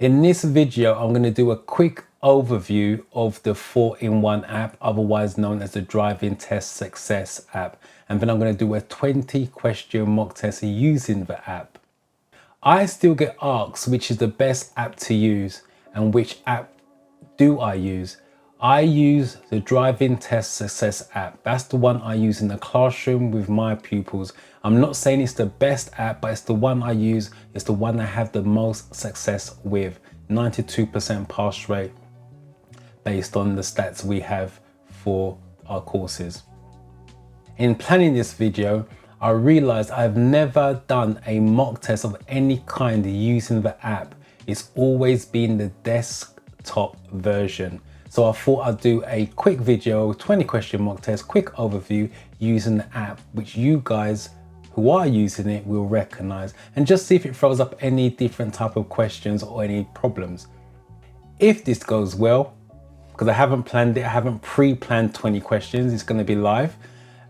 In this video, I'm going to do a quick overview of the 4-in-1 app, otherwise known as the Driving Test Success app. And then I'm going to do a 20-question mock test using the app. I still get asked which is the best app to use and which app do I use. I use the Driving Test Success app. That's the one I use in the classroom with my pupils. I'm not saying it's the best app, but it's the one I use. It's the one I have the most success with. 92% pass rate based on the stats we have for our courses. In planning this video, I realized I've never done a mock test of any kind using the app. It's always been the desktop version. So I thought I'd do a quick video, 20-question mock test, quick overview using the app, which you guys who are using it will recognize, and just see if it throws up any different type of questions or any problems. If this goes well, because I haven't planned it, I haven't pre-planned 20 questions, it's going to be live,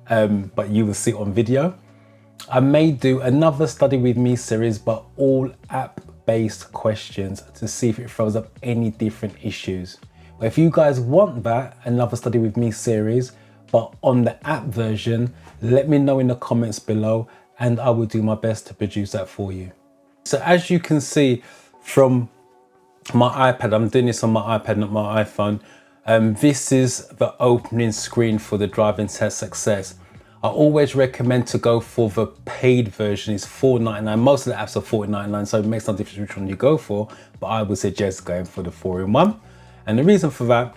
but you will see it on video. I may do another study with me series, but all app-based questions to see if it throws up any different issues. But if you guys want that, another study with me series, but on the app version, let me know in the comments below and I will do my best to produce that for you. So as you can see from my iPad, I'm doing this on my iPad, not my iPhone. This is the opening screen for the Driving Test Success. I always recommend to go for the paid version. It's $4.99. Most of the apps are $4.99, so it makes no difference which one you go for, but I would suggest going for the 4-in-1. And the reason for that,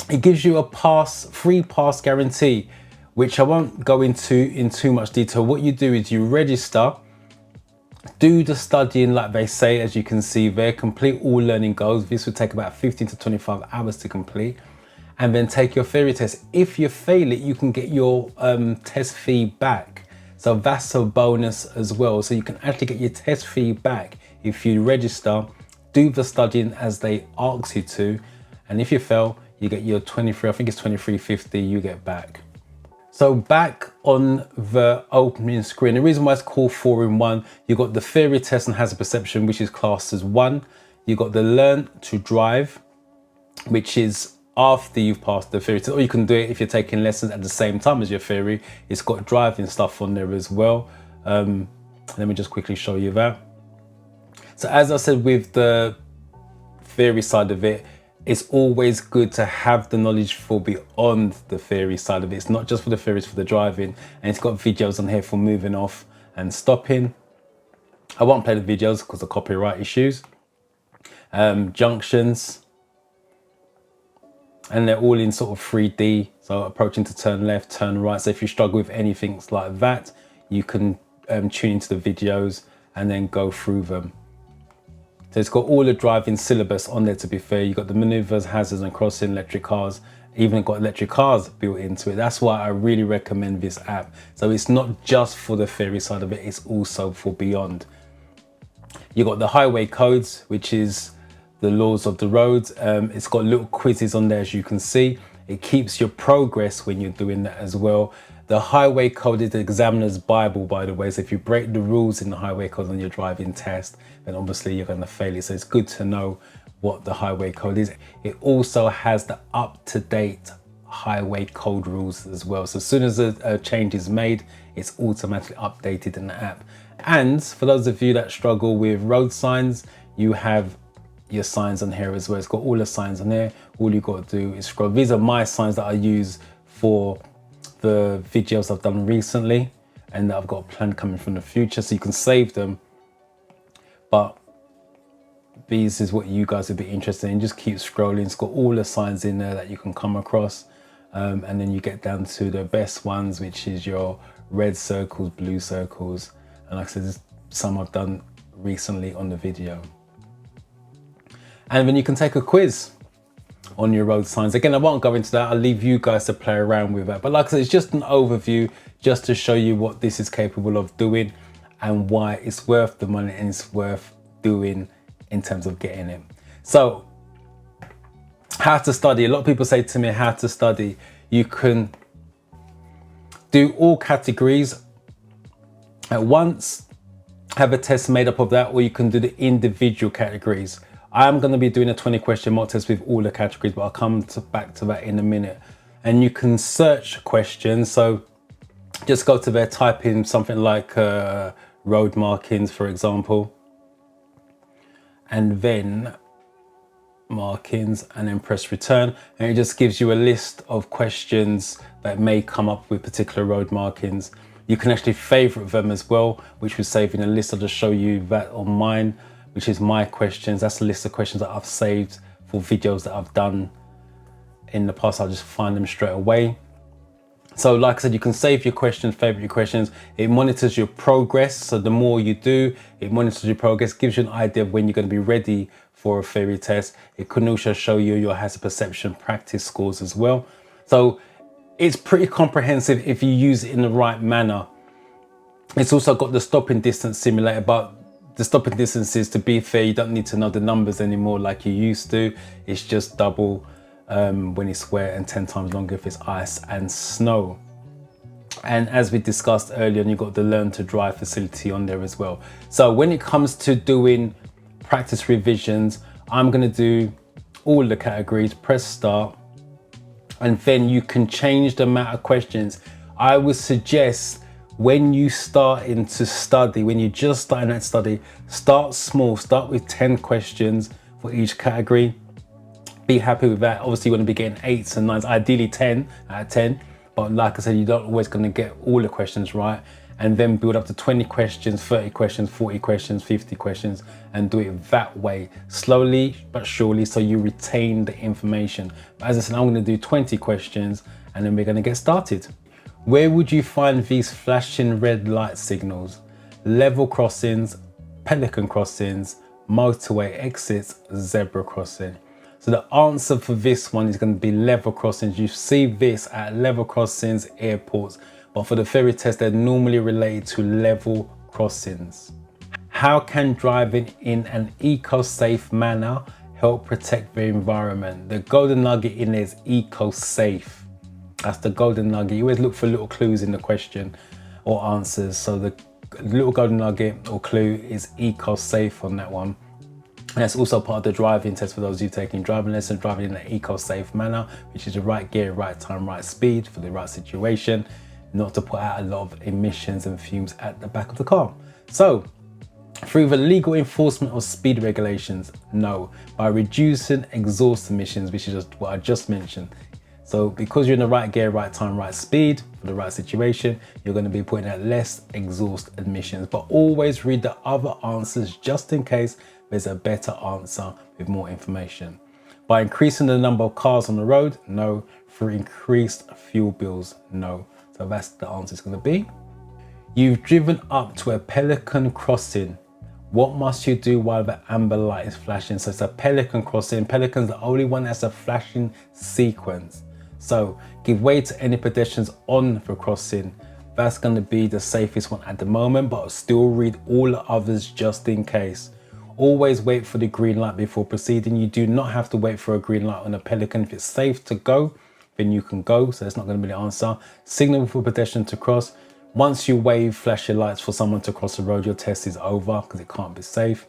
it gives you a free pass guarantee, which I won't go into in too much detail. What you do is you register, do the studying like they say, as you can see there, complete all learning goals. This would take about 15 to 25 hours to complete, and then take your theory test. If you fail it, you can get your test fee back. So that's a bonus as well. So you can actually get your test fee back if you register, do the studying as they ask you to, and if you fail, you get your 23, I think it's 23.50 you get back. So back on the opening screen, the reason why it's called 4-in-1, you got the theory test and hazard perception, which is classed as 1. You got the learn to drive, which is after you've passed the theory test, or you can do it if you're taking lessons at the same time as your theory. It's got driving stuff on there as well. Let me just quickly show you that. So as I said, with the theory side of it, it's always good to have the knowledge for beyond the theory side of it. It's not just for the theory, it's for the driving. And it's got videos on here for moving off and stopping. I won't play the videos because of copyright issues. Junctions. And they're all in sort of 3D. So approaching to turn left, turn right. So if you struggle with anything like that, you can tune into the videos and then go through them. So it's got all the driving syllabus on there, to be fair. You've got the maneuvers, hazards and crossing, electric cars, even got electric cars built into it. That's why I really recommend this app. So it's not just for the theory side of it, it's also for beyond. You've got the highway codes, which is the laws of the roads. It's got little quizzes on there, as you can see. It keeps your progress when you're doing that as well. The highway code is the examiner's Bible, by the way. So if you break the rules in the highway code on your driving test, then obviously you're going to fail it. So it's good to know what the highway code is. It also has the up-to-date highway code rules as well. So as soon as a change is made, it's automatically updated in the app. And for those of you that struggle with road signs, you have your signs on here as well. It's got all the signs on here. All you got to do is scroll. These are my signs that I use for the videos I've done recently and that I've got a plan coming from the future, so you can save them. But these is what you guys would be interested in. Just keep scrolling. It's got all the signs in there that you can come across, and then you get down to the best ones, which is your red circles, blue circles, and like I said, there's some I've done recently on the video. And then you can take a quiz on your road signs. Again, I won't go into that. I'll leave you guys to play around with that. But like I said, it's just an overview just to show you what this is capable of doing and why it's worth the money and it's worth doing in terms of getting it. So how to study. A lot of people say to me how to study. You can do all categories at once, have a test made up of that, or you can do the individual categories. I'm going to be doing a 20 question mock test with all the categories, but I'll come back to that in a minute. And you can search questions. So just go to there, type in something like road markings, for example, and then markings, and then press return, and it just gives you a list of questions that may come up with particular road markings. You can actually favorite them as well, which will save in a list. I'll just show you that on mine, which is my questions. That's a list of questions that I've saved for videos that I've done in the past. I'll just find them straight away. So like I said, you can save your questions, favorite your questions. It monitors your progress. So the more you do, it monitors your progress, gives you an idea of when you're going to be ready for a theory test. It can also show you your hazard perception practice scores as well. So it's pretty comprehensive if you use it in the right manner. It's also got the stopping distance simulator, but the stopping distances, to be fair, you don't need to know the numbers anymore like you used to. It's just double when it's wet and 10 times longer if it's ice and snow. And as we discussed earlier, you've got the learn to drive facility on there as well. So when it comes to doing practice revisions, I'm going to do all the categories, press start, and then you can change the amount of questions. I would suggest when you starting to study, when you're just starting that study, start small, start with 10 questions for each category. Be happy with that. Obviously you want to be getting 8s and 9s, ideally 10 out of 10, but like I said, you're not always going to get all the questions right. And then build up to 20 questions, 30 questions, 40 questions, 50 questions, and do it that way, slowly but surely, so you retain the information. But as I said, I'm going to do 20 questions and then we're going to get started. Where would you find these flashing red light signals? Level crossings, pelican crossings, motorway exits, zebra crossing. So the answer for this one is going to be level crossings. You see this at level crossings, airports, but for the ferry test, they're normally related to level crossings. How can driving in an eco-safe manner help protect the environment? The golden nugget in there is eco-safe. That's the golden nugget. You always look for little clues in the question or answers. So the little golden nugget or clue is eco-safe on that one. And that's also part of the driving test for those of you taking driving lessons, driving in an eco-safe manner, which is the right gear, right time, right speed for the right situation, not to put out a lot of emissions and fumes at the back of the car. So, through the legal enforcement of speed regulations, no. By reducing exhaust emissions, which is just what I just mentioned. So because you're in the right gear, right time, right speed for the right situation, you're going to be putting out less exhaust emissions. But always read the other answers just in case there's a better answer with more information. By increasing the number of cars on the road, no. Through increased fuel bills, no. So that's the answer it's going to be. You've driven up to a pelican crossing. What must you do while the amber light is flashing? So it's a pelican crossing. Pelican's the only one that's a flashing sequence. So give way to any pedestrians on the crossing. That's going to be the safest one at the moment, but still read all the others just in case. Always wait for the green light before proceeding. You do not have to wait for a green light on a pelican. If it's safe to go, then you can go. So that's not going to be the answer. Signal for pedestrian to cross. Once you wave, flash your lights for someone to cross the road, your test is over because it can't be safe.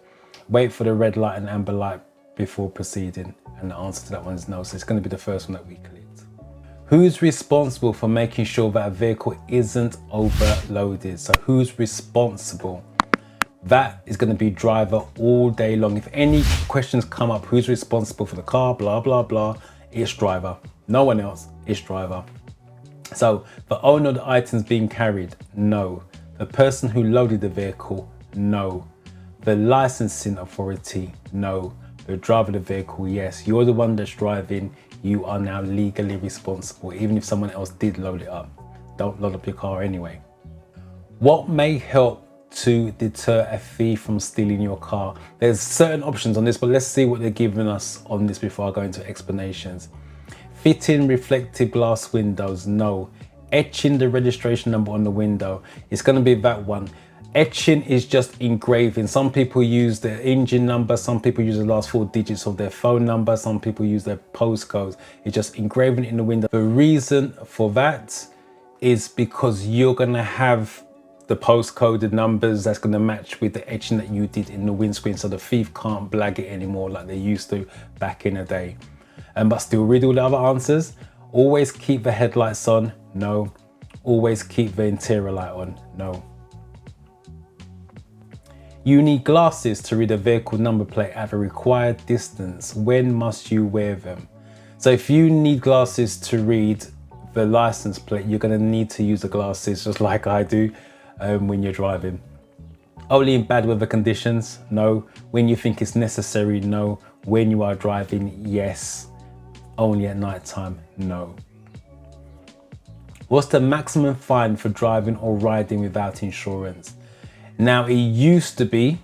Wait for the red light and amber light before proceeding. And the answer to that one is no. So it's going to be the first one that we clicked. Who's responsible for making sure that a vehicle isn't overloaded? So who's responsible? That is going to be driver all day long. If any questions come up, who's responsible for the car, blah, blah, blah, it's driver. No one else, it's driver. So the owner of the items being carried, no. The person who loaded the vehicle, no. The licensing authority, no. The driver of the vehicle, yes. You're the one that's driving. You are now legally responsible, even if someone else did load it up. Don't load up your car anyway. What may help to deter a thief from stealing your car? There's certain options on this, but let's see what they're giving us on this before I go into explanations. Fitting reflective glass windows, no. Etching the registration number on the window, it's going to be that one. Etching is just engraving. Some people use their engine number, some people use the last 4 digits of their phone number, some people use their postcodes. It's just engraving it in the window. The reason for that is because you're going to have the postcode, the numbers, that's going to match with the etching that you did in the windscreen, so the thief can't blag it anymore like they used to back in the day. But still read all the other answers. Always keep the headlights on, no. Always keep the interior light on, no. You need glasses to read a vehicle number plate at the required distance. When must you wear them? So if you need glasses to read the license plate, you're going to need to use the glasses just like I do when you're driving. Only in bad weather conditions, no. When you think it's necessary, no. When you are driving, yes. Only at night time, no. What's the maximum fine for driving or riding without insurance? Now, it used to be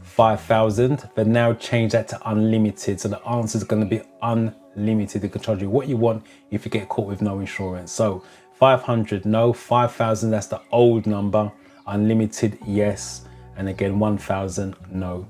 5,000, but now change that to unlimited. So the answer is going to be unlimited. They can charge you what you want if you get caught with no insurance. So 500, no. 5,000, that's the old number. Unlimited, yes. And again, 1,000, no.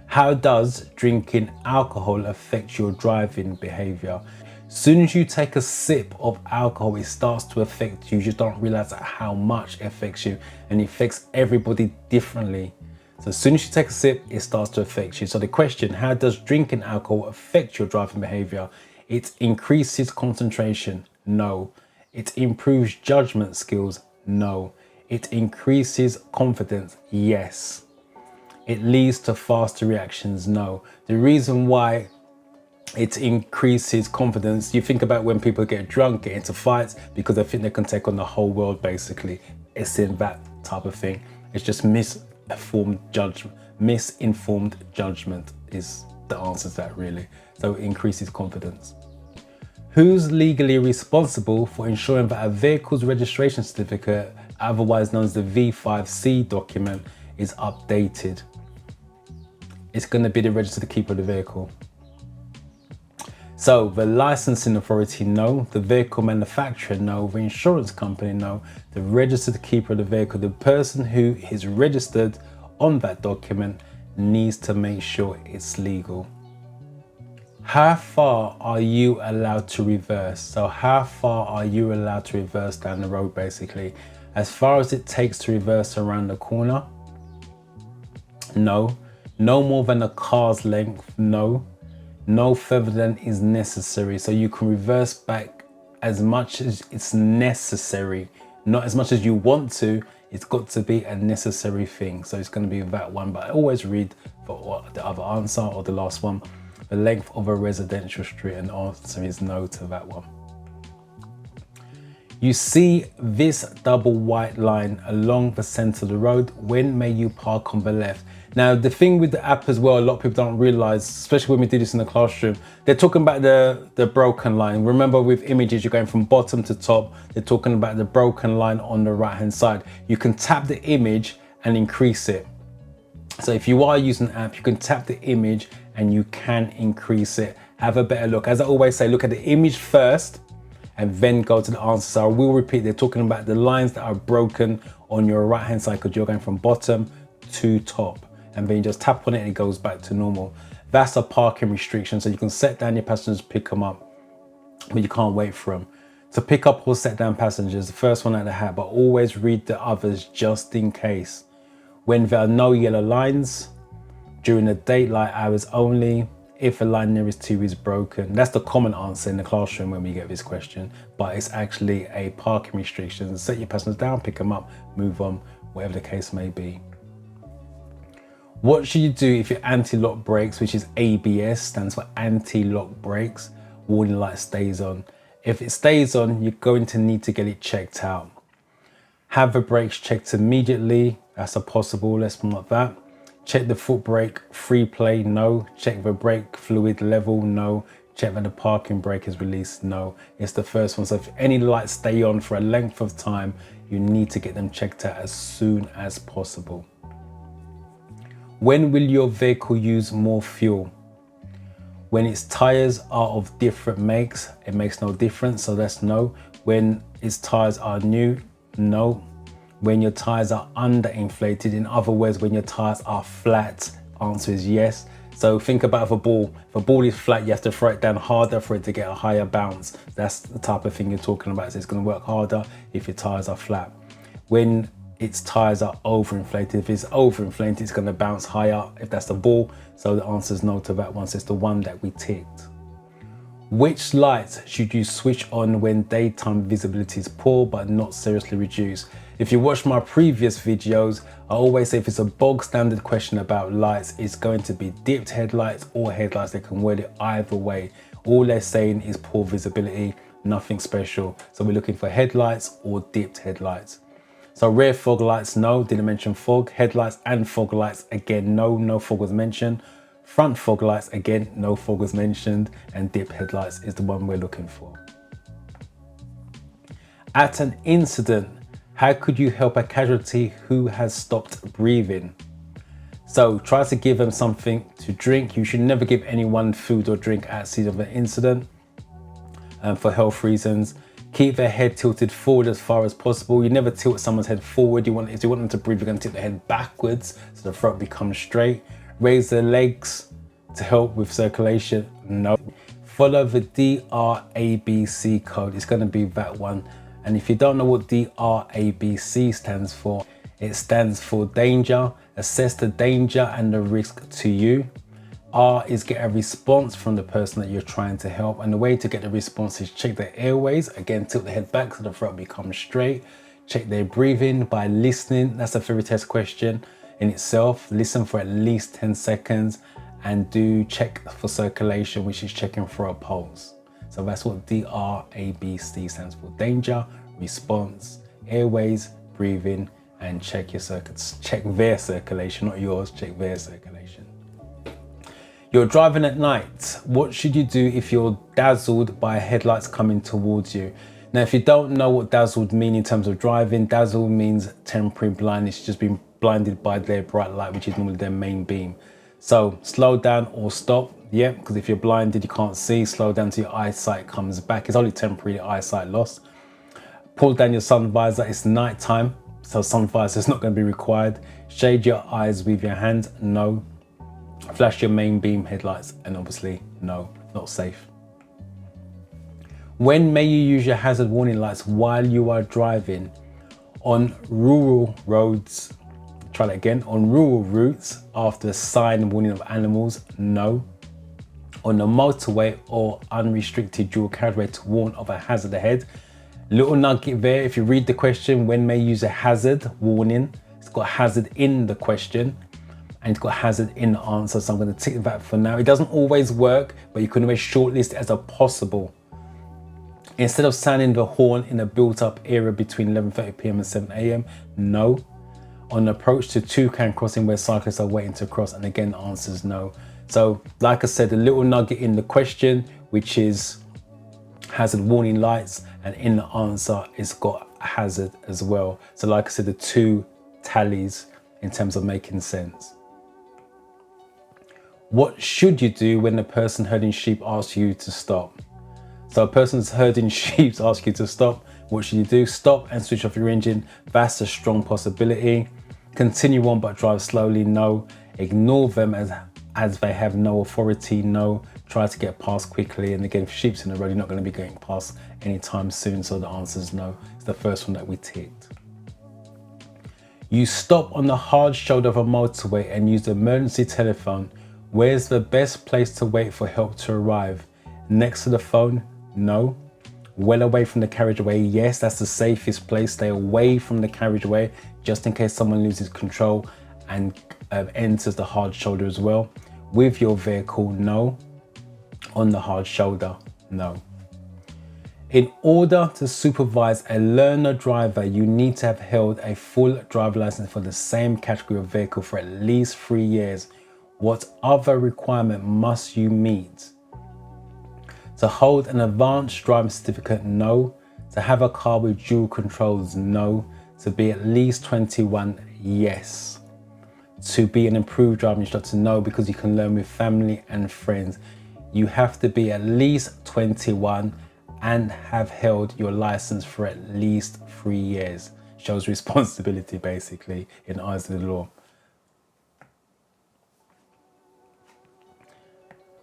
How does drinking alcohol affect your driving behavior? Soon as you take a sip of alcohol, it starts to affect you. You just don't realize how much it affects you, and it affects everybody differently. So as soon as you take a sip, it starts to affect you. So the question, how does drinking alcohol affect your driving behavior? It increases concentration, no. It improves judgment skills, no. It increases confidence, yes. It leads to faster reactions, no. The reason why it increases confidence, you think about when people get drunk, get into fights, because they think they can take on the whole world basically. It's in that type of thing. It's just misinformed judgment. Misinformed judgment is the answer to that, really. So it increases confidence. Who's legally responsible for ensuring that a vehicle's registration certificate, otherwise known as the V5C document, is updated? It's going to be the registered keeper of the vehicle. So the licensing authority, no. The vehicle manufacturer, no. The insurance company, no. The registered keeper of the vehicle, the person who is registered on that document, needs to make sure it's legal. How far are you allowed to reverse? So how far are you allowed to reverse down the road basically? As far as it takes to reverse around the corner? No. No more than a car's length, no. No further than is necessary. So you can reverse back as much as it's necessary, not as much as you want to. It's got to be a necessary thing. So it's going to be that one, but I always read for the other answer or the last one. The length of a residential street, and the answer is no to that one. You see this double white line along the center of the road. When may you park on the left? Now, the thing with the app as well, a lot of people don't realize, especially when we do this in the classroom, they're talking about the broken line. Remember, with images, you're going from bottom to top. They're talking about the broken line on the right-hand side. You can tap the image and increase it. So if you are using the app, you can tap the image and you can increase it. Have a better look. As I always say, look at the image first and then go to the answer. So I will repeat, they're talking about the lines that are broken on your right-hand side because you're going from bottom to top. And then you just tap on it and it goes back to normal. That's a parking restriction. So you can set down your passengers, pick them up, but you can't wait for them. To pick up or set down passengers, the first one out of the hat, but always read the others just in case. When there are no yellow lines, during the daylight hours only, if a line nearest to you is broken. That's the common answer in the classroom when we get this question, but it's actually a parking restriction. Set your passengers down, pick them up, move on, whatever the case may be. What should you do if your anti-lock brakes, which is ABS, stands for anti-lock brakes, warning light stays on? If it stays on, you're going to need to get it checked out. Have the brakes checked immediately. That's a possible, let's mark that. Check the foot brake, free play, no. Check the brake fluid level, no. Check that the parking brake is released, no. It's the first one. So if any lights stay on for a length of time, you need to get them checked out as soon as possible. When will your vehicle use more fuel? When its tires are of different makes, it makes no difference, so that's no. When its tires are new, no. When your tires are underinflated, in other words, when your tires are flat, answer is yes. So think about a ball. If a ball is flat, you have to throw it down harder for it to get a higher bounce. That's the type of thing you're talking about. So it's going to work harder if your tires are flat. when its tires are overinflated. If it's overinflated, it's going to bounce higher if that's the ball. So the answer is no to that one. So it's the one that we ticked. Which lights should you switch on when daytime visibility is poor but not seriously reduced? If you watch my previous videos, I always say if it's a bog standard question about lights, it's going to be dipped headlights or headlights. They can word it either way. All they're saying is poor visibility, nothing special. So we're looking for headlights or dipped headlights. So rear fog lights, no, didn't mention fog. Headlights and fog lights, again, no fog was mentioned. Front fog lights, again, no fog was mentioned, and dip headlights is the one we're looking for. At an incident, how could you help a casualty who has stopped breathing? So try to give them something to drink. You should never give anyone food or drink at the scene of an incident for health reasons. Keep their head tilted forward as far as possible. You never tilt someone's head forward. If you want them to breathe, you're going to tilt their head backwards so the throat becomes straight. Raise their legs to help with circulation, no. Follow the DRABC code, it's going to be that one. And if you don't know what DRABC stands for, it stands for danger. Assess the danger and the risk to you. R is get a response from the person that you're trying to help. And the way to get the response is check their airways. Again, tilt the head back so the throat becomes straight. Check their breathing by listening. That's a theory test question in itself. Listen for at least 10 seconds and do check for circulation, which is checking for a pulse. So that's what DRABC stands for: danger, response, airways, breathing, and check your circuits. Check their circulation, not yours, check their circulation. You're driving at night. What should you do if you're dazzled by headlights coming towards you? Now, if you don't know what dazzled mean in terms of driving, dazzle means temporary blindness, just being blinded by their bright light, which is normally their main beam. So slow down or stop, yeah, because if you're blinded, you can't see. Slow down till your eyesight comes back. It's only temporary eyesight loss. Pull down your sun visor, it's night time, so sun visor is not going to be required. Shade your eyes with your hand, no. Flash your main beam headlights, and obviously, no, not safe. When may you use your hazard warning lights while you are driving? On rural roads, try that again, on rural routes after a sign warning of animals, no. On the motorway or unrestricted dual carriageway to warn of a hazard ahead. Little nugget there, if you read the question, when may you use a hazard warning, it's got hazard in the question and it's got hazard in the answer, so I'm going to tick that for now. It doesn't always work, but you can always shortlist it as a possible. Instead of sounding the horn in a built-up area between 11:30 p.m. and 7 a.m, no. On approach to Toucan crossing where cyclists are waiting to cross, and again, the answer is no. So, like I said, a little nugget in the question, which is hazard warning lights, and in the answer, it's got hazard as well. So, like I said, the two tallies in terms of making sense. What should you do when the person herding sheep asks you to stop? So a person's herding sheep asks you to stop. What should you do? Stop and switch off your engine. That's a strong possibility. Continue on but drive slowly, no. Ignore them as they have no authority, no. Try to get past quickly. And again, if sheep's in the road, you're not going to be getting past anytime soon. So the answer is no. It's the first one that we ticked. You stop on the hard shoulder of a motorway and use the emergency telephone. Where's the best place to wait for help to arrive? Next to the phone? No. Well away from the carriageway? Yes, that's the safest place. Stay away from the carriageway just in case someone loses control and enters the hard shoulder as well. With your vehicle? No. On the hard shoulder? No. In order to supervise a learner driver, you need to have held a full driver license for the same category of vehicle for at least 3 years. What other requirement must you meet? To hold an advanced driving certificate, no. To have a car with dual controls, no. To be at least 21, yes. To be an improved driving instructor, no, because you can learn with family and friends. You have to be at least 21 and have held your license for at least 3 years. Shows responsibility, basically, in the eyes of the law.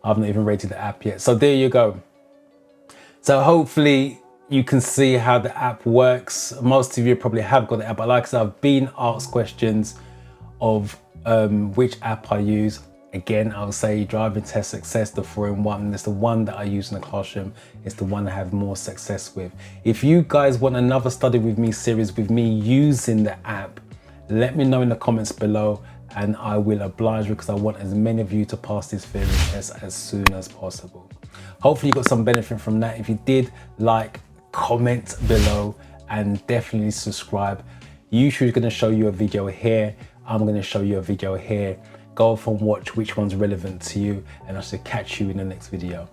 I've not even rated the app yet. So there you go. So hopefully you can see how the app works. Most of you probably have got the app, but like I said, I've been asked questions of which app I use. Again, I'll say driving test success, the 4-in-1. It's the one that I use in the classroom. It's the one I have more success with. If you guys want another study with me series with me using the app, let me know in the comments below and I will oblige, because I want as many of you to pass this theory test as soon as possible. Hopefully you got some benefit from that. If you did, like, comment below and definitely subscribe. YouTube's going to show you a video here. I'm going to show you a video here. Go off and watch which one's relevant to you, and I shall catch you in the next video.